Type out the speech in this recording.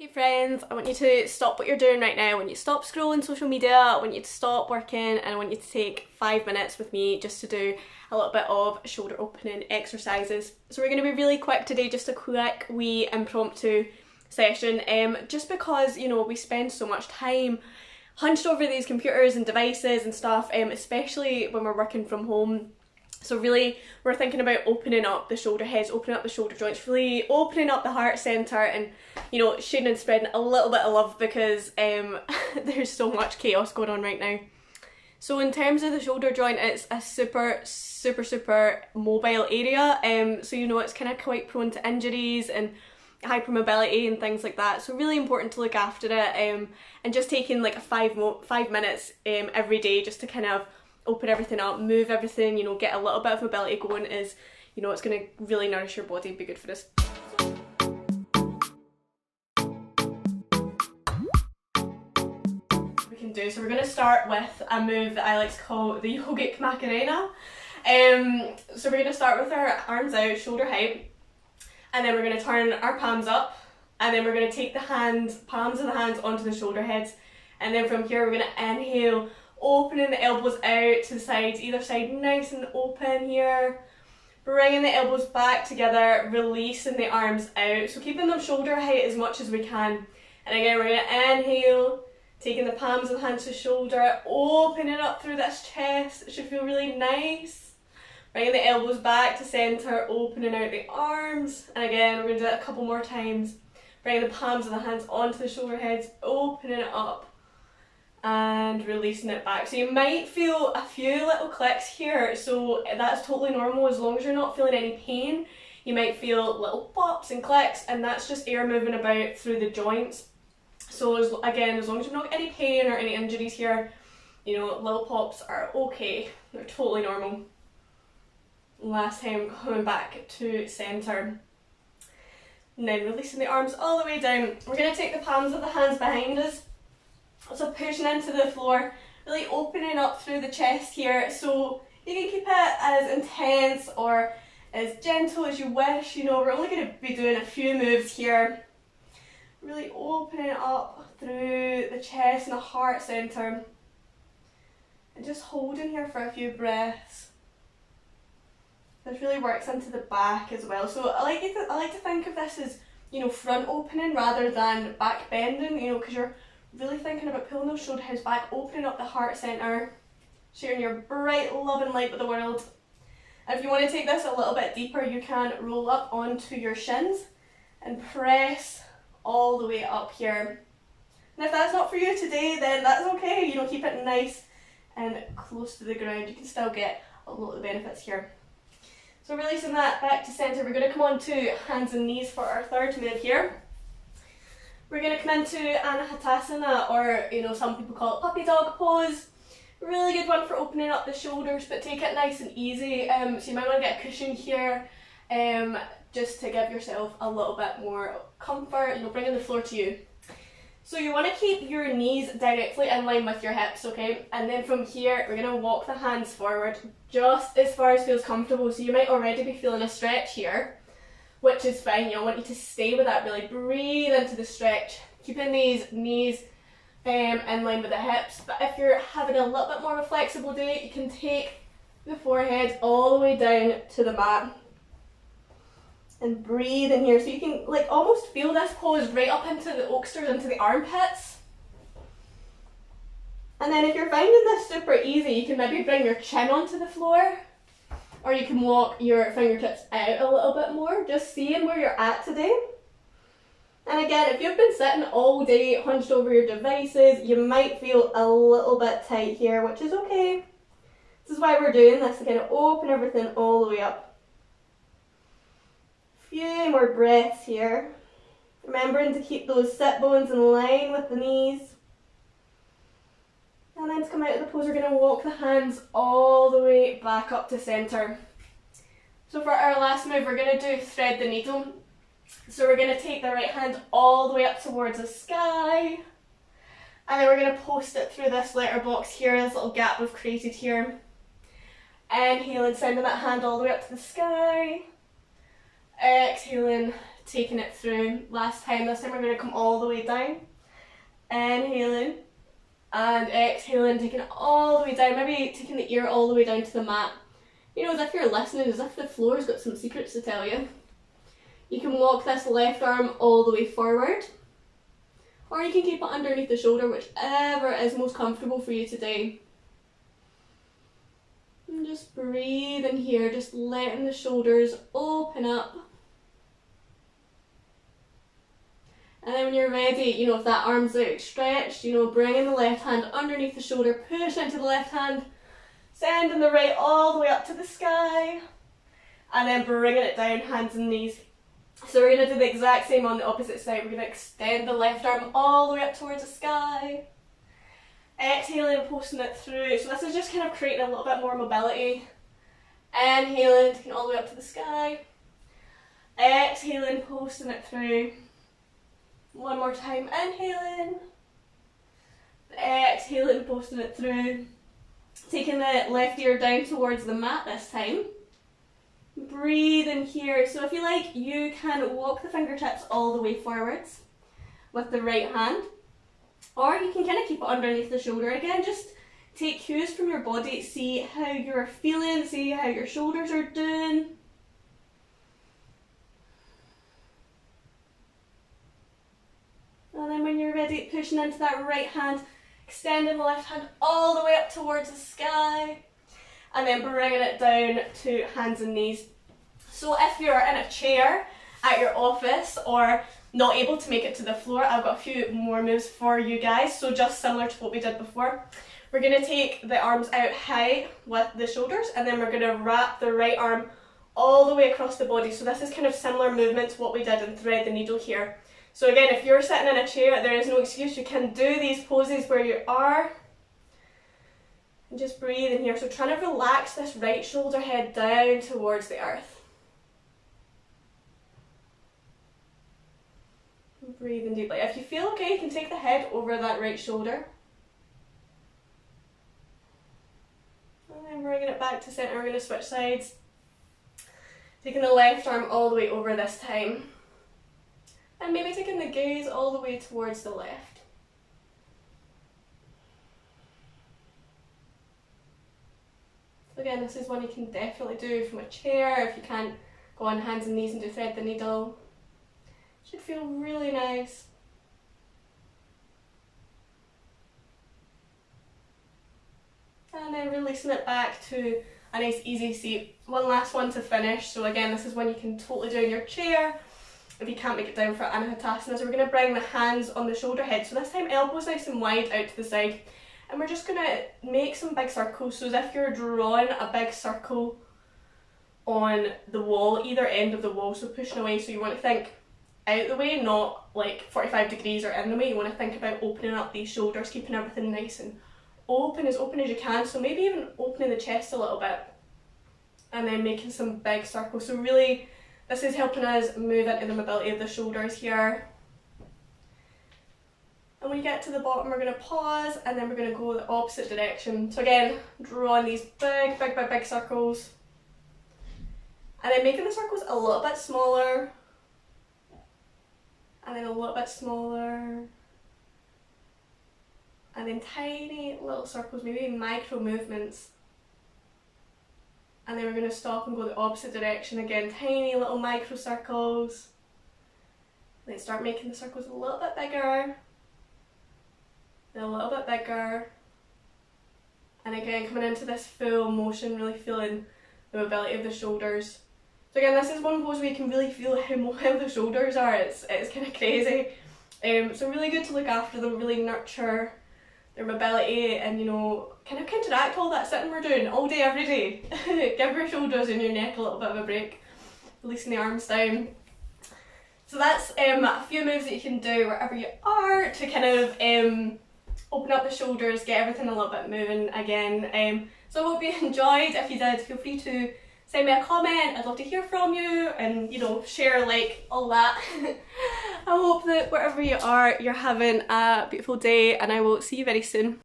Hey friends, I want you to stop what you're doing right now. I want you to stop scrolling social media, I want you to stop working, and I want you to take 5 minutes with me just to do a little bit of shoulder opening exercises. So we're going to be really quick today, just a quick wee impromptu session, just because, you know, we spend so much time hunched over these computers and devices and stuff, especially when we're working from home. So really, we're thinking about opening up the shoulder heads, opening up the shoulder joints, really opening up the heart centre and, you know, sharing and spreading a little bit of love because there's so much chaos going on right now. So in terms of the shoulder joint, it's a super mobile area. So you know, it's kind of quite prone to injuries and hypermobility and things like that. So really important to look after it, and just taking like 5 minutes every day just to kind of open everything up, move everything, you know, get a little bit of mobility going is, you know, it's going to really nourish your body and be good for us. We can do, so we're going to start with a move that I like to call the yogic Macarena. So we're going to start with our arms out, shoulder height, and then we're going to turn our palms up, and then we're going to take the palms of the hands onto the shoulder heads, and then from here we're going to inhale, opening the elbows out to the sides, either side nice and open here. Bringing the elbows back together, releasing the arms out. So keeping them shoulder height as much as we can. And again, we're going to inhale, taking the palms of the hands to shoulder, opening up through this chest. It should feel really nice. Bringing the elbows back to centre, opening out the arms. And again, we're going to do that a couple more times. Bringing the palms of the hands onto the shoulder heads, opening it up, and releasing it back. So you might feel a few little clicks here, so that's totally normal as long as you're not feeling any pain. You might feel little pops and clicks, and that's just air moving about through the joints. So as long as you're not any pain or any injuries here, you know, little pops are okay. They're totally normal. Last time, coming back to centre. And then releasing the arms all the way down. We're going to take the palms of the hands behind us. So pushing into the floor, really opening up through the chest here, so you can keep it as intense or as gentle as you wish. You know, we're only going to be doing a few moves here. Really opening up through the chest and the heart centre. And just holding here for a few breaths. This really works into the back as well. So I like to think of this as, you know, front opening rather than back bending, you know, because you're really thinking about pulling those shoulder heads back, opening up the heart centre, sharing your bright love and light with the world. And if you want to take this a little bit deeper, you can roll up onto your shins and press all the way up here. And if that's not for you today, then that's okay. You know, keep it nice and close to the ground. You can still get a lot of the benefits here. So releasing that back to centre, we're going to come on to hands and knees for our third move here. We're going to come into Anahatasana, or, you know, some people call it puppy dog pose. Really good one for opening up the shoulders, but take it nice and easy. So you might want to get a cushion here, just to give yourself a little bit more comfort, you know, bringing the floor to you. So you want to keep your knees directly in line with your hips, okay? And then from here, we're going to walk the hands forward just as far as feels comfortable. So you might already be feeling a stretch here, which is fine. You know, I want you to stay with that, really breathe into the stretch, keeping these knees in line with the hips. But if you're having a little bit more of a flexible day, you can take the forehead all the way down to the mat and breathe in here. So you can like almost feel this pose right up into the oxters, into the armpits. And then if you're finding this super easy, you can maybe bring your chin onto the floor, or you can walk your fingertips out a little bit more, just seeing where you're at today. And again, if you've been sitting all day hunched over your devices, you might feel a little bit tight here, which is okay. This is why we're doing this, to kind of open everything all the way up. Few more breaths here. Remembering to keep those sit bones in line with the knees. And then to come out of the pose, we're going to walk the hands all the way back up to centre. So for our last move, we're going to do thread the needle. So we're going to take the right hand all the way up towards the sky. And then we're going to post it through this letterbox here, this little gap we've created here. Inhaling, sending that hand all the way up to the sky. Exhaling, taking it through last time. This time we're going to come all the way down. Inhaling and exhaling, taking it all the way down, maybe taking the ear all the way down to the mat. You know, as if you're listening, as if the floor's got some secrets to tell you. You can walk this left arm all the way forward, or you can keep it underneath the shoulder, whichever is most comfortable for you today. And just breathe in here, just letting the shoulders open up. And then when you're ready, you know, if that arm's out stretched, you know, bringing the left hand underneath the shoulder, push into the left hand, sending the right all the way up to the sky, and then bringing it down, hands and knees. So we're going to do the exact same on the opposite side. We're going to extend the left arm all the way up towards the sky. Exhaling, posting it through. So this is just kind of creating a little bit more mobility. Inhaling, taking it all the way up to the sky. Exhaling, posting it through. One more time, inhaling. Exhaling, posting it through. Taking the left ear down towards the mat this time. Breathe in here. So if you like, you can walk the fingertips all the way forwards with the right hand, or you can kind of keep it underneath the shoulder. Again, just take cues from your body, see how you're feeling, see how your shoulders are doing. And then when you're ready, pushing into that right hand, extending the left hand all the way up towards the sky, and then bringing it down to hands and knees. So if you're in a chair at your office or not able to make it to the floor, I've got a few more moves for you guys. So just similar to what we did before, we're going to take the arms out high with the shoulders, and then we're going to wrap the right arm all the way across the body. So this is kind of similar movement to what we did in thread the needle here. So again, if you're sitting in a chair, there is no excuse. You can do these poses where you are. And just breathe in here. So trying to relax this right shoulder head down towards the earth. Breathing deeply. If you feel okay, you can take the head over that right shoulder. And then bringing it back to center, we're going to switch sides. Taking the left arm all the way over this time. And maybe taking the gaze all the way towards the left. So again, this is one you can definitely do from a chair. If you can't go on hands and knees and do thread the needle, should feel really nice. And then releasing it back to a nice easy seat. One last one to finish. So again, this is one you can totally do in your chair if you can't make it down for Anahatasana. So we're going to bring the hands on the shoulder head. So this time elbows nice and wide out to the side. And we're just going to make some big circles. So as if you're drawing a big circle on the wall, either end of the wall. So pushing away. So you want to think out the way, not like 45 degrees or in the way. You want to think about opening up these shoulders, keeping everything nice and open as you can. So maybe even opening the chest a little bit. And then making some big circles. So really, this is helping us move into the mobility of the shoulders here. And when you get to the bottom, we're going to pause, and then we're going to go the opposite direction. So again, drawing these big circles. And then making the circles a little bit smaller. And then a little bit smaller. And then tiny little circles, maybe micro movements. And then we're going to stop and go the opposite direction again, tiny little micro circles. And then start making the circles a little bit bigger. Then a little bit bigger. And again, coming into this full motion, really feeling the mobility of the shoulders. So again, this is one pose where you can really feel how mobile the shoulders are. It's kind of crazy. So really good to look after them, really nurture their mobility, and you know, kind of counteract all that sitting we're doing all day, every day. Give your shoulders and your neck a little bit of a break. Releasing the arms down. So that's a few moves that you can do wherever you are to kind of open up the shoulders, get everything a little bit moving again. So I hope you enjoyed. If you did, feel free to send me a comment. I'd love to hear from you, and you know, share, like, all that. I hope that wherever you are, you're having a beautiful day, and I will see you very soon.